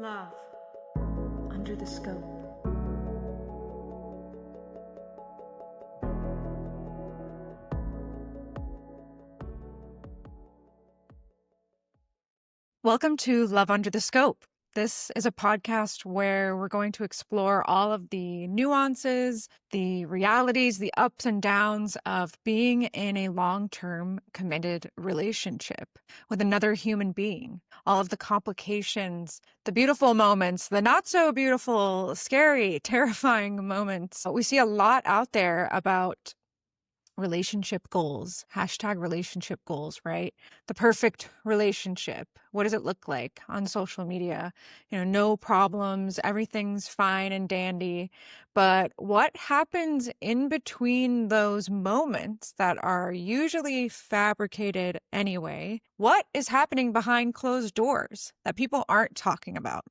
Love under the scope. Welcome to Love Under the Scope. This is a podcast where we're going to explore all of the nuances, the realities, the ups and downs of being in a long-term committed relationship with another human being. All of the complications, the beautiful moments, the not so beautiful, scary, terrifying moments. We see a lot out there about relationship goals, #relationship goals, right? The perfect relationship. What does it look like on social media? No problems, everything's fine and dandy. But what happens in between those moments that are usually fabricated anyway? What is happening behind closed doors that people aren't talking about?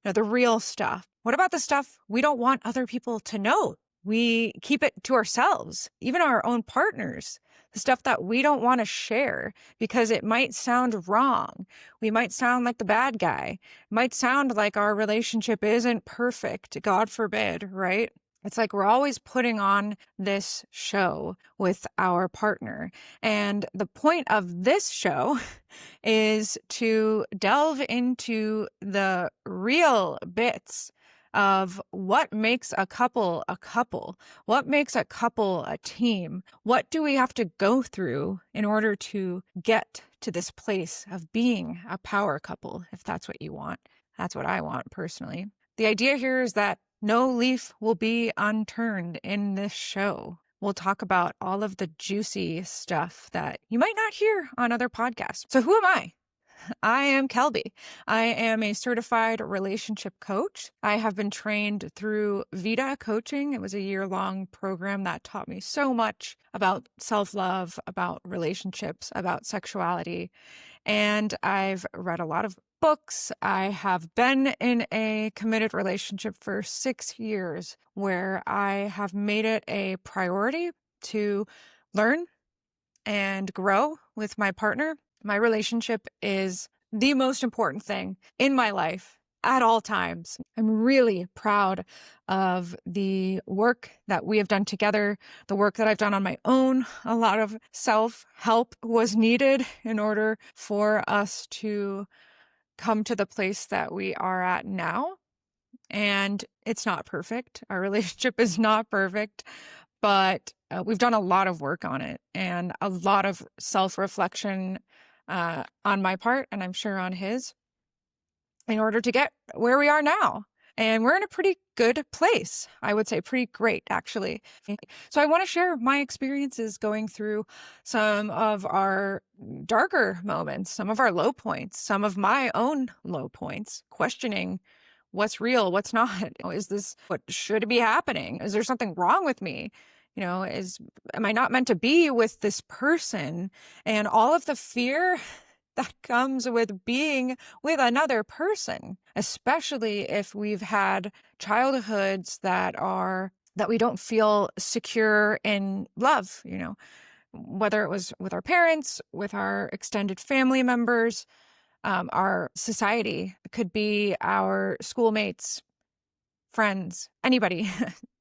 The real stuff. What about the stuff we don't want other people to know? We keep it to ourselves, even our own partners, the stuff that we don't want to share because it might sound wrong. We might sound like the bad guy. It might sound like our relationship isn't perfect, God forbid, right? It's like we're always putting on this show with our partner. And the point of this show is to delve into the real bits of what makes a couple, what makes a couple a team. What do we have to go through in order to get to this place of being a power couple, if that's what you want? That's what I want personally. The idea here is that no leaf will be unturned in this show. We'll talk about all of the juicy stuff that you might not hear on other podcasts. So who am I? I am Kelby. I am a certified relationship coach. I have been trained through Vita Coaching. It was a year-long program that taught me so much about self-love, about relationships, about sexuality. And I've read a lot of books. I have been in a committed relationship for 6 years where I have made it a priority to learn and grow with my partner. My relationship is the most important thing in my life at all times. I'm really proud of the work that we have done together, the work that I've done on my own. A lot of self-help was needed in order for us to come to the place that we are at now. And it's not perfect. Our relationship is not perfect, but we've done a lot of work on it and a lot of self-reflection on my part, and I'm sure on his, in order to get where we are now. And we're in a pretty good place. I would say pretty great, actually. So I want to share my experiences going through some of our darker moments, some of our low points, some of my own low points, questioning what's real, what's not. Is this what should be happening? Is there something wrong with me? Am I not meant to be with this person? And all of the fear that comes with being with another person, especially if we've had childhoods that we don't feel secure in love, whether it was with our parents, with our extended family members, our society. It could be our schoolmates, friends, anybody,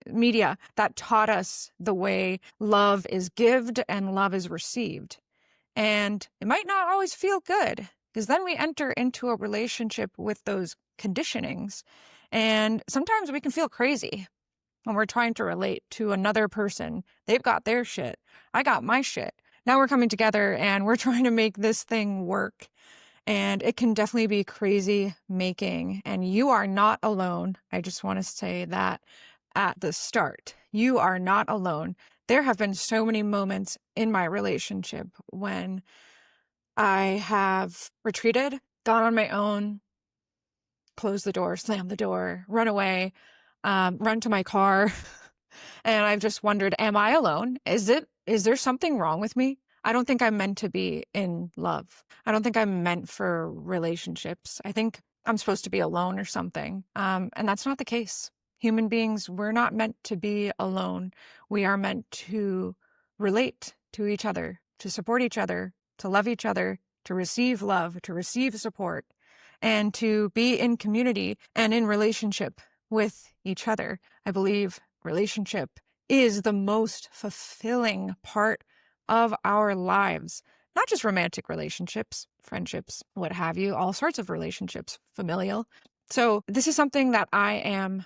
media that taught us the way love is given and love is received. And it might not always feel good because then we enter into a relationship with those conditionings. And sometimes we can feel crazy when we're trying to relate to another person. They've got their shit. I got my shit. Now we're coming together and we're trying to make this thing work. And it can definitely be crazy making. And you are not alone. I just want to say that at the start. You are not alone. There have been so many moments in my relationship when I have retreated, gone on my own, closed the door, slammed the door, run away, run to my car. And I've just wondered, am I alone? Is there something wrong with me? I don't think I'm meant to be in love. I don't think I'm meant for relationships. I think I'm supposed to be alone or something. And that's not the case. Human beings, we're not meant to be alone. We are meant to relate to each other, to support each other, to love each other, to receive love, to receive support. and to be in community and in relationship with each other. I believe relationship is the most fulfilling part of our lives. Not just romantic relationships, friendships, what have you, all sorts of relationships, familial. So this is something that I am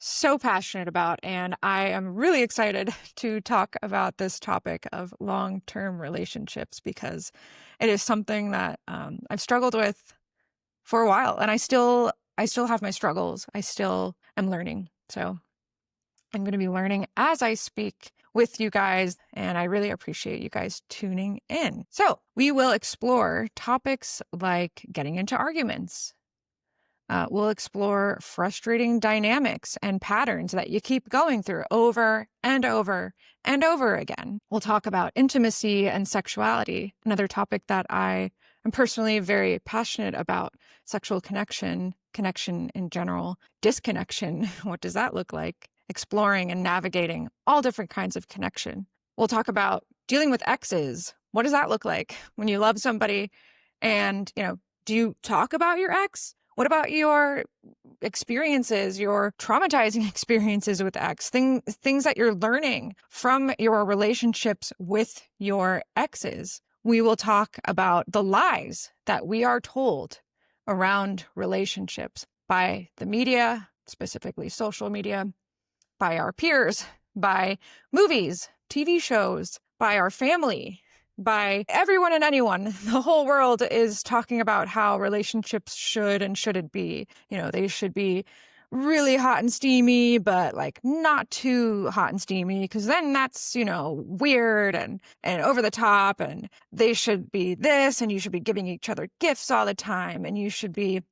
so passionate about, and I am really excited to talk about this topic of long-term relationships because it is something that I've struggled with for a while, and I still have my struggles. I still am learning. So I'm going to be learning as I speak with you guys, and I really appreciate you guys tuning in. So we will explore topics like getting into arguments. We'll explore frustrating dynamics and patterns that you keep going through over and over and over again. We'll talk about intimacy and sexuality, another topic that I am personally very passionate about. Sexual connection in general, disconnection, what does that look like? Exploring and navigating all different kinds of connection. We'll talk about dealing with exes. What does that look like when you love somebody and, do you talk about your ex? What about your experiences, your traumatizing experiences with ex, things that you're learning from your relationships with your exes? We will talk about the lies that we are told around relationships by the media, specifically social media, by our peers, by movies, TV shows, by our family, by everyone and anyone. The whole world is talking about how relationships should and shouldn't be. They should be really hot and steamy, but like not too hot and steamy, because then that's, weird and over the top, and they should be this, and you should be giving each other gifts all the time, and you should be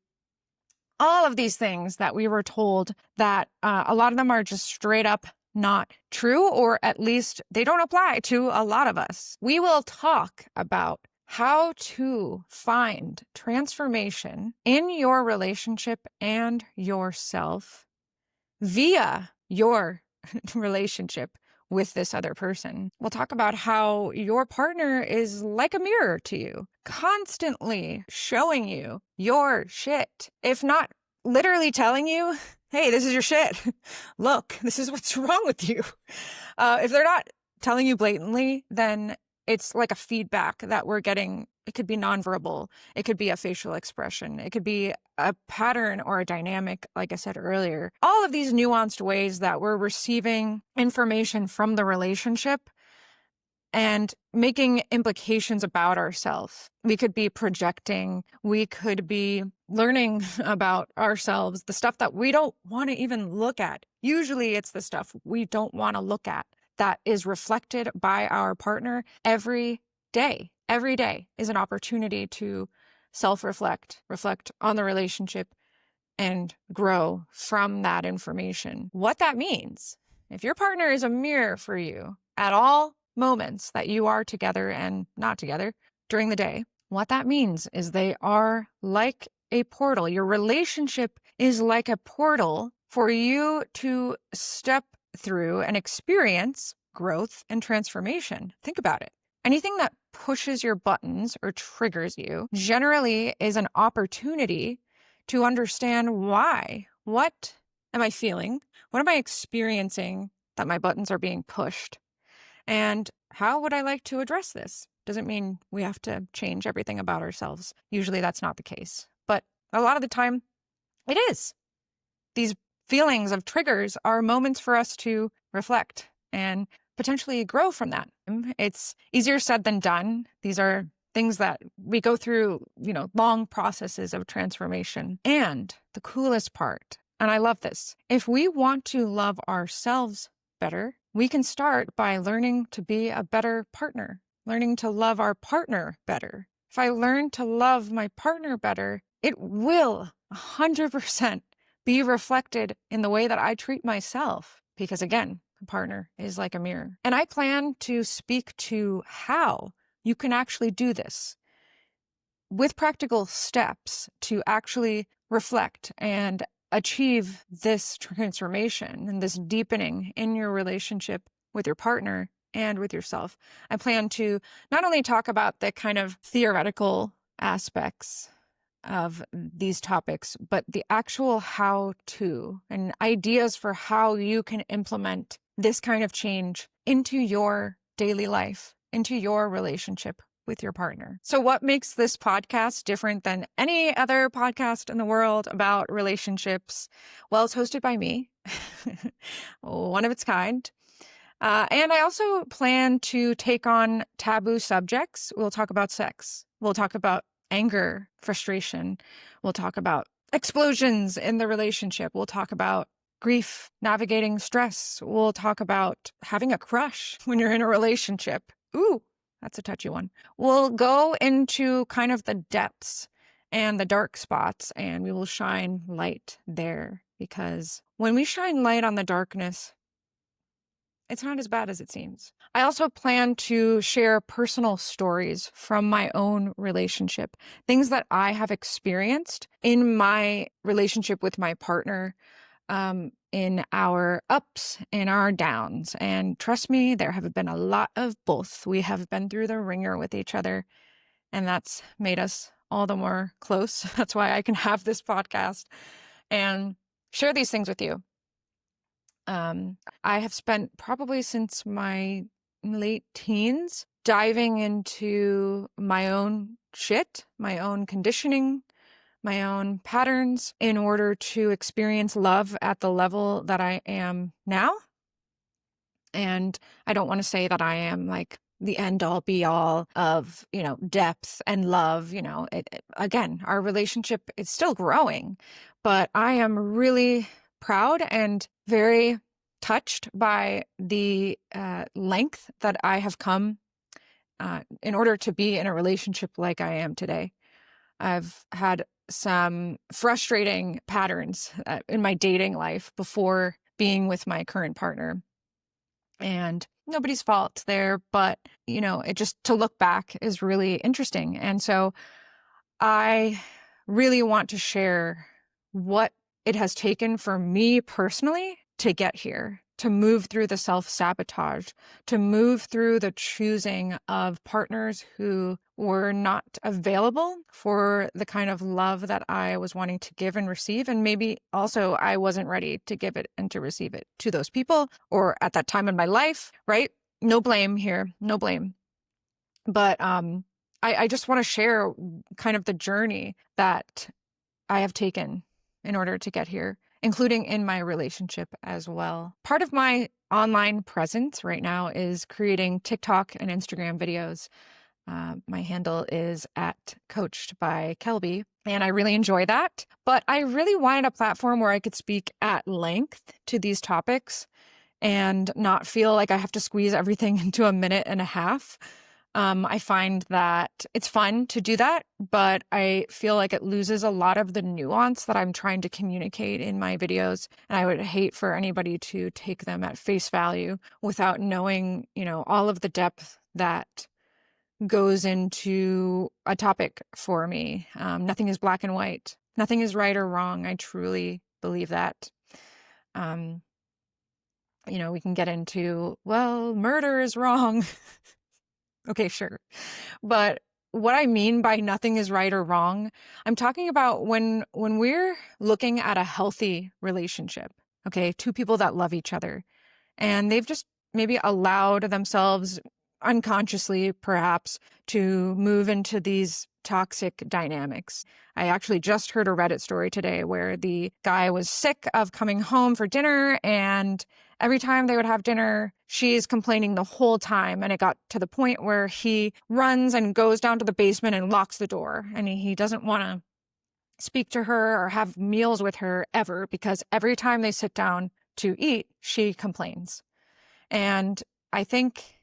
all of these things that we were told that a lot of them are just straight up not true, or at least they don't apply to a lot of us. We will talk about how to find transformation in your relationship and yourself via your relationship with this other person. We'll talk about how your partner is like a mirror to you, constantly showing you your shit. If not literally telling you, hey, this is your shit. Look, this is what's wrong with you. If they're not telling you blatantly, then it's like a feedback that we're getting. It could be nonverbal. It could be a facial expression. It could be a pattern or a dynamic, like I said earlier. All of these nuanced ways that we're receiving information from the relationship and making implications about ourselves. We could be projecting. We could be learning about ourselves, the stuff that we don't want to even look at. Usually it's the stuff we don't want to look at that is reflected by our partner every day. Every day is an opportunity to self-reflect, reflect on the relationship, and grow from that information. What that means, if your partner is a mirror for you at all moments that you are together and not together during the day, what that means is they are like a portal. Your relationship is like a portal for you to step through and experience growth and transformation. Think about it. Anything that pushes your buttons or triggers you generally is an opportunity to understand why. What am I feeling? What am I experiencing that my buttons are being pushed? And how would I like to address this? Doesn't mean we have to change everything about ourselves. Usually that's not the case. But a lot of the time, it is. These feelings of triggers are moments for us to reflect and potentially grow from that. It's easier said than done. These are things that we go through, long processes of transformation. And the coolest part, and I love this, if we want to love ourselves better, we can start by learning to be a better partner, learning to love our partner better. If I learn to love my partner better, it will 100% be reflected in the way that I treat myself. Because again, a partner is like a mirror. And I plan to speak to how you can actually do this with practical steps to actually reflect and achieve this transformation and this deepening in your relationship with your partner and with yourself. I plan to not only talk about the kind of theoretical aspects of these topics, but the actual how to and ideas for how you can implement this kind of change into your daily life, into your relationship with your partner. So what makes this podcast different than any other podcast in the world about relationships? Well, it's hosted by me, one of its kind. And I also plan to take on taboo subjects. We'll talk about sex. We'll talk about anger, frustration. We'll talk about explosions in the relationship. We'll talk about grief, navigating stress. We'll talk about having a crush when you're in a relationship. Ooh, that's a touchy one. We'll go into kind of the depths and the dark spots, and we will shine light there, because when we shine light on the darkness, it's not as bad as it seems. I also plan to share personal stories from my own relationship, things that I have experienced in my relationship with my partner, in our ups and our downs. And trust me, there have been a lot of both. We have been through the ringer with each other, and that's made us all the more close. That's why I can have this podcast and share these things with you. I have spent probably since my late teens diving into my own shit, my own conditioning, my own patterns in order to experience love at the level that I am now. And I don't want to say that I am like the end all be all of, depth and love. Again, our relationship is still growing, but I am really proud and very touched by the length that I have come in order to be in a relationship like I am today. I've had some frustrating patterns in my dating life before being with my current partner. And nobody's fault there, but, it just to look back is really interesting. And so I really want to share what it has taken for me personally to get here, to move through the self-sabotage, to move through the choosing of partners who were not available for the kind of love that I was wanting to give and receive. And maybe also I wasn't ready to give it and to receive it to those people or at that time in my life, right? No blame here, no blame. But I just want to share kind of the journey that I have taken in order to get here, including in my relationship as well. Part of my online presence right now is creating TikTok and Instagram videos. My handle is at Coached by Kelby, and I really enjoy that. But I really wanted a platform where I could speak at length to these topics and not feel like I have to squeeze everything into a minute and a half. I find that it's fun to do that, but I feel like it loses a lot of the nuance that I'm trying to communicate in my videos. And I would hate for anybody to take them at face value without knowing, all of the depth that goes into a topic for me. Nothing is black and white. Nothing is right or wrong. I truly believe that. We can get into, well, murder is wrong. Okay, sure. But what I mean by nothing is right or wrong, I'm talking about when we're looking at a healthy relationship, okay, two people that love each other, and they've just maybe allowed themselves unconsciously, perhaps, to move into these toxic dynamics. I actually just heard a Reddit story today where the guy was sick of coming home for dinner, and every time they would have dinner, she's complaining the whole time. And it got to the point where he runs and goes down to the basement and locks the door. And he doesn't want to speak to her or have meals with her ever, because every time they sit down to eat, she complains. And I think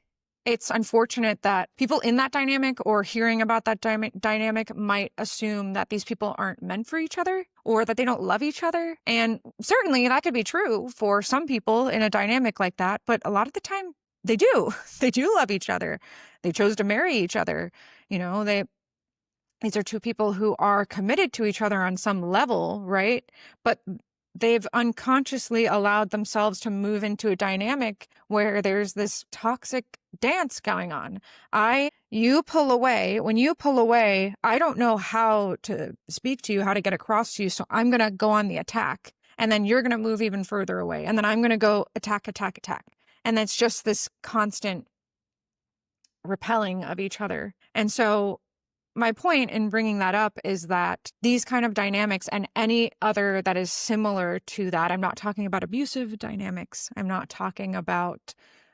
it's unfortunate that people in that dynamic or hearing about that dynamic might assume that these people aren't meant for each other or that they don't love each other. And certainly that could be true for some people in a dynamic like that. But a lot of the time they do. They do love each other. They chose to marry each other. These are two people who are committed to each other on some level, right? But they've unconsciously allowed themselves to move into a dynamic where there's this toxic dance going on. You pull away. When you pull away, I don't know how to speak to you, how to get across to you. So I'm going to go on the attack. And then you're going to move even further away. And then I'm going to go attack, attack, attack. And it's just this constant repelling of each other. And so my point in bringing that up is that these kind of dynamics and any other that is similar to that, I'm not talking about abusive dynamics. I'm not talking about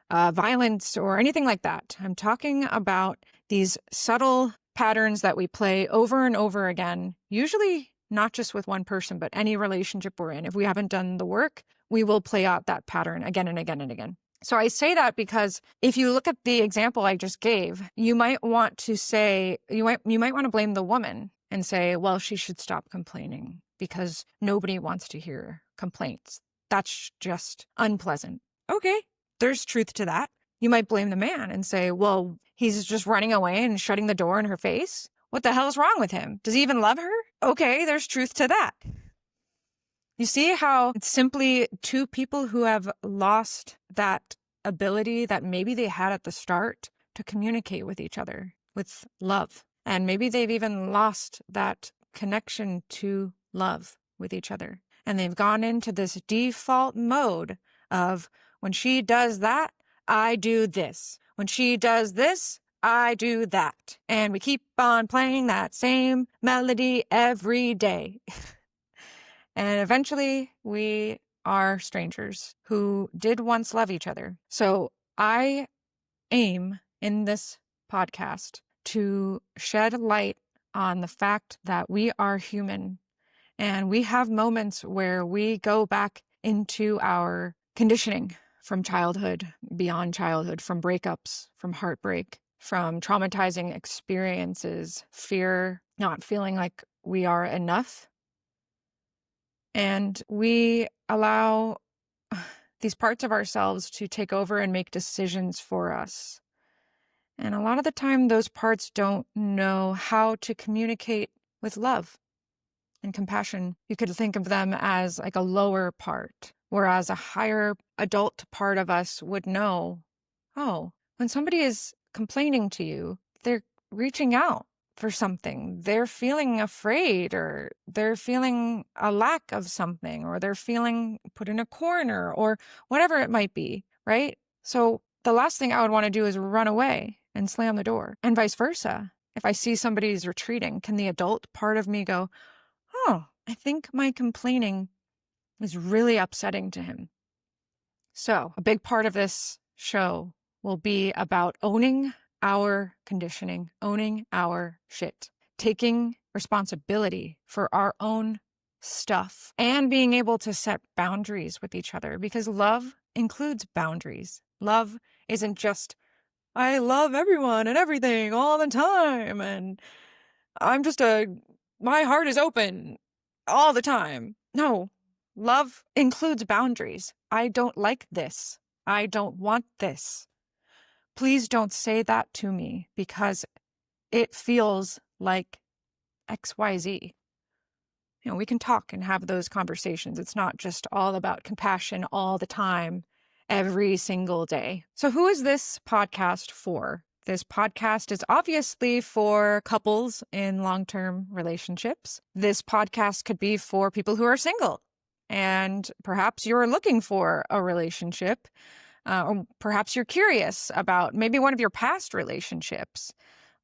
violence or anything like that. I'm talking about these subtle patterns that we play over and over again, usually not just with one person, but any relationship we're in. If we haven't done the work, we will play out that pattern again and again and again. So I say that because if you look at the example I just gave, you might want to say, you might want to blame the woman and say, well, she should stop complaining because nobody wants to hear complaints. That's just unpleasant. Okay, there's truth to that. You might blame the man and say, well, he's just running away and shutting the door in her face. What the hell is wrong with him? Does he even love her? Okay, there's truth to that. You see how it's simply two people who have lost that ability that maybe they had at the start to communicate with each other with love. And maybe they've even lost that connection to love with each other. And they've gone into this default mode of when she does that, I do this. When she does this, I do that. And we keep on playing that same melody every day. And eventually we are strangers who did once love each other. So I aim in this podcast to shed light on the fact that we are human and we have moments where we go back into our conditioning from childhood, beyond childhood, from breakups, from heartbreak, from traumatizing experiences, fear, not feeling like we are enough. And we allow these parts of ourselves to take over and make decisions for us. And a lot of the time, those parts don't know how to communicate with love and compassion. You could think of them as like a lower part, whereas a higher adult part of us would know, oh, when somebody is complaining to you, they're reaching out for something. They're feeling afraid, or they're feeling a lack of something, or they're feeling put in a corner, or whatever it might be, right? So the last thing I would want to do is run away and slam the door, and vice versa. If I see somebody's retreating, can the adult part of me go, oh, I think my complaining is really upsetting to him? So a big part of this show will be about owning our conditioning, owning our shit, taking responsibility for our own stuff, and being able to set boundaries with each other, because love includes boundaries. Love isn't just, I love everyone and everything all the time, and my heart is open all the time. No, love includes boundaries. I don't like this. I don't want this. Please don't say that to me because it feels like XYZ. We can talk and have those conversations. It's not just all about compassion all the time, every single day. So who is this podcast for? This podcast is obviously for couples in long-term relationships. This podcast could be for people who are single, and perhaps you're looking for a relationship. Or perhaps you're curious about maybe one of your past relationships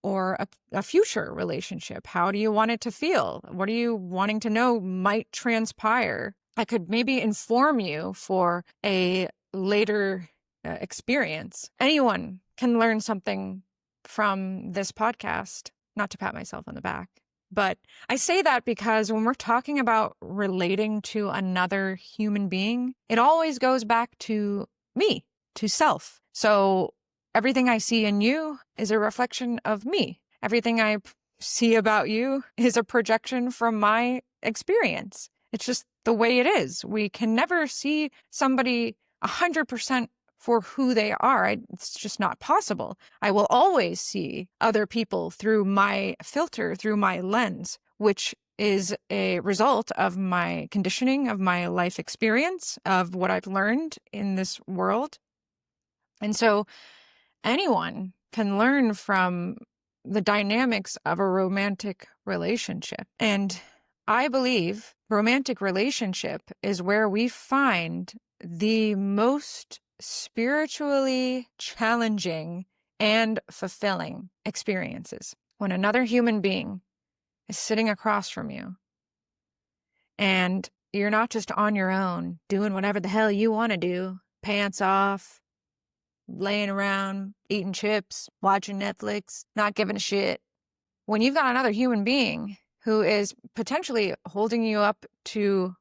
or a future relationship. How do you want it to feel? What are you wanting to know might transpire? I could maybe inform you for a later experience. Anyone can learn something from this podcast, not to pat myself on the back. But I say that because when we're talking about relating to another human being, it always goes back to me, to self. So everything I see in you is a reflection of me. Everything I see about you is a projection from my experience. It's just the way it is. We can never see somebody 100% for who they are. It's just not possible. I will always see other people through my filter, through my lens, which is a result of my conditioning, of my life experience, of what I've learned in this world. And so anyone can learn from the dynamics of a romantic relationship. And I believe romantic relationship is where we find the most spiritually challenging and fulfilling experiences. When another human being is sitting across from you and you're not just on your own doing whatever the hell you want to do, pants off, laying around, eating chips, watching Netflix, not giving a shit. When you've got another human being who is potentially holding you up to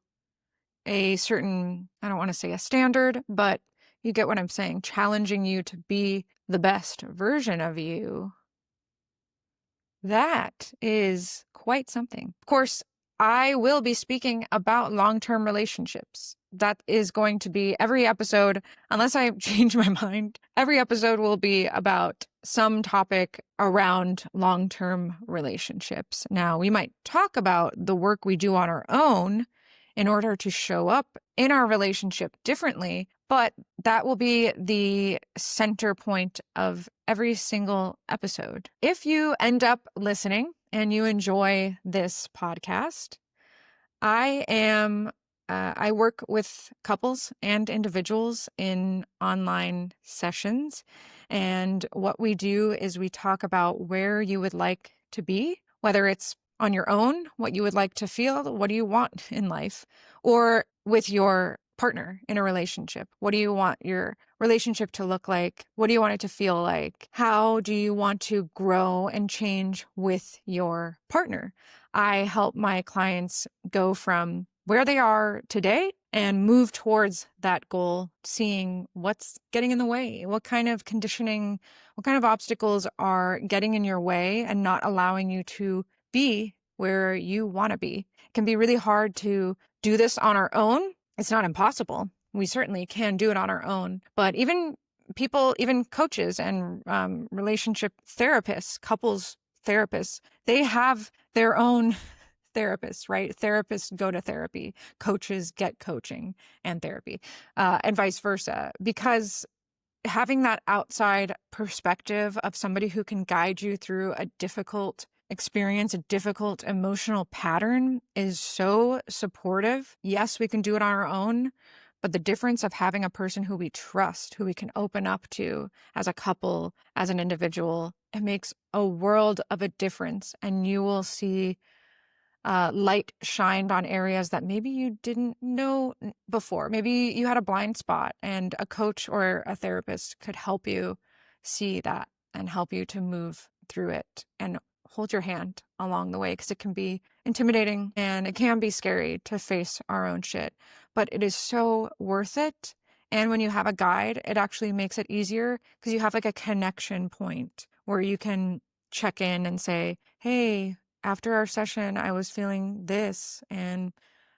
a certain, I don't want to say a standard, but you get what I'm saying, challenging you to be the best version of you, that is quite something. Of course, I will be speaking about long-term relationships. That is going to be every episode, unless I change my mind. Every episode will be about some topic around long-term relationships. Now, we might talk about the work we do on our own in order to show up in our relationship differently, but that will be the center point of every single episode. If you end up listening and you enjoy this podcast, I work with couples and individuals in online sessions. And what we do is we talk about where you would like to be, whether it's on your own, what you would like to feel, what do you want in life, or with your partner in a relationship. What do you want your relationship to look like? What do you want it to feel like? How do you want to grow and change with your partner? I help my clients go from where they are today and move towards that goal, seeing what's getting in the way, what kind of conditioning, what kind of obstacles are getting in your way and not allowing you to be where you want to be. It can be really hard to do this on our own. It's not impossible. We certainly can do it on our own, but even people, even coaches and relationship therapists, couples therapists, they have their own therapists, right? Therapists go to therapy, coaches get coaching and therapy, and vice versa, because having that outside perspective of somebody who can guide you through a difficult experience, a difficult emotional pattern is so supportive. Yes, we can do it on our own, but the difference of having a person who we trust, who we can open up to as a couple, as an individual, it makes a world of a difference. And you will see light shined on areas that maybe you didn't know before. Maybe you had a blind spot and a coach or a therapist could help you see that and help you to move through it and hold your hand along the way, because it can be intimidating and it can be scary to face our own shit, but it is so worth it. And when you have a guide, it actually makes it easier because you have like a connection point where you can check in and say, hey, after our session, I was feeling this, and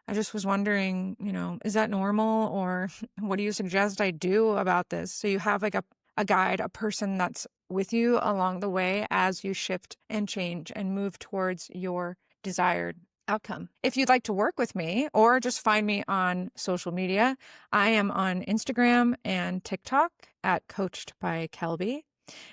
I just was wondering, is that normal, or what do you suggest I do about this? So you have like a guide, a person that's with you along the way as you shift and change and move towards your desired outcome. If you'd like to work with me or just find me on social media, I am on Instagram and TikTok at Coached by Kelby.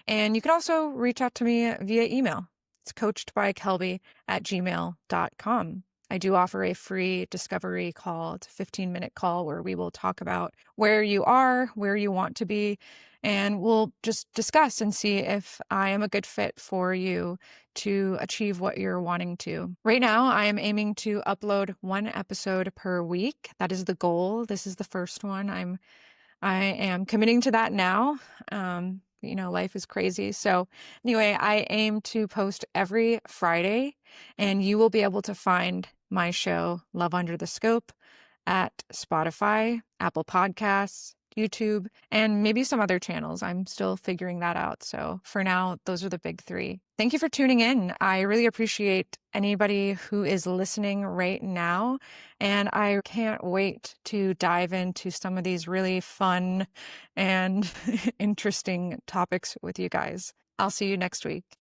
And you can also reach out to me via email. It's coachedbykelby@gmail.com. I do offer a free discovery call. It's a 15-minute call where we will talk about where you are, where you want to be, and we'll just discuss and see if I am a good fit for you to achieve what you're wanting to. Right now, I am aiming to upload one episode per week. That is the goal. This is the first one. I am committing to that now. Life is crazy. So anyway, I aim to post every Friday, and you will be able to find my show, Love Under the Scope, at Spotify, Apple Podcasts, YouTube, and maybe some other channels. I'm still figuring that out. So for now, those are the big three. Thank you for tuning in. I really appreciate anybody who is listening right now. And I can't wait to dive into some of these really fun and interesting topics with you guys. I'll see you next week.